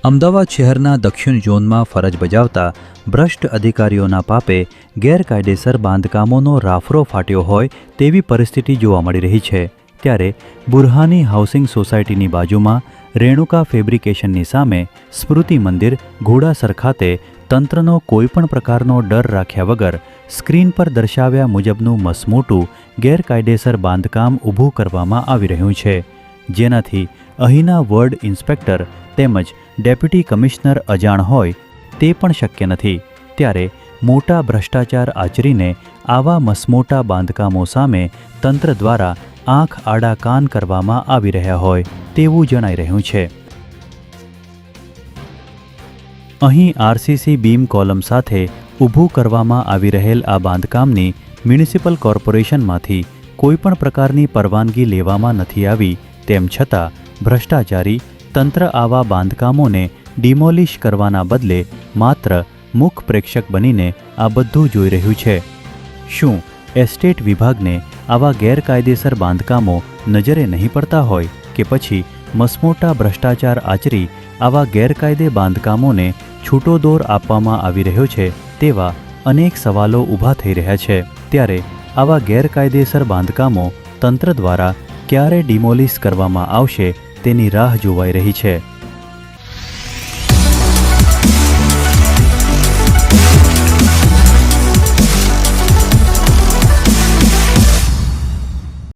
અમદાવાદ શહેરના દક્ષિણ ઝોનમાં ફરજ બજાવતા ભ્રષ્ટ અધિકારીઓના પાપે ગેરકાયદેસર બાંધકામોનો રાફરો ફાટ્યો હોય તેવી પરિસ્થિતિ જોવા મળી રહી છે. ત્યારે બુરહાની હાઉસિંગ સોસાયટીની બાજુમાં રેણુકા ફેબ્રિકેશનની સામે સ્મૃતિ મંદિર ઘોડાસર ખાતે તંત્રનો કોઈપણ પ્રકારનો ડર રાખ્યા વગર સ્ક્રીન પર દર્શાવ્યા મુજબનું મસમોટું ગેરકાયદેસર બાંધકામ ઊભું કરવામાં આવી રહ્યું છે, જેનાથી અહીંના વોર્ડ ઇન્સ્પેક્ટર તેમજ ડેપ્યુટી કમિશનર અજાણ હોય તે પણ શક્ય નથી. ત્યારે મોટા ભ્રષ્ટાચાર આચરીને આવા મસમોટા બાંધકામો સામે તંત્ર દ્વારા આંખ આડા કાન કરવામાં આવી રહ્યા હોય તેવું જણાઈ રહ્યું છે. અહીં આરસીસી બીમ કોલમ સાથે ઊભું કરવામાં આવી રહેલ આ બાંધકામની મ્યુનિસિપલ કોર્પોરેશનમાંથી કોઈપણ પ્રકારની પરવાનગી લેવામાં નથી આવી. તેમ છતાં ભ્રષ્ટાચારી તંત્ર આવા બાંધકામોને ડિમોલિશ કરવાના બદલે માત્ર મુખ પ્રેક્ષક બનીને આ બધું જોઈ રહ્યું છે. શું એસ્ટેટ વિભાગને આવા ગેરકાયદેસર બાંધકામો નજરે નહીં પડતા હોય કે પછી મસમોટા ભ્રષ્ટાચાર આચરી આવા ગેરકાયદે બાંધકામોને છૂટો દોર આપવામાં આવી રહ્યો છે તેવા અનેક સવાલો ઊભા થઈ રહ્યા છે. ત્યારે આવા ગેરકાયદેસર બાંધકામો તંત્ર દ્વારા ક્યારે ડિમોલિશ કરવામાં આવશે તેની રાહ જોવાઈ રહી છે.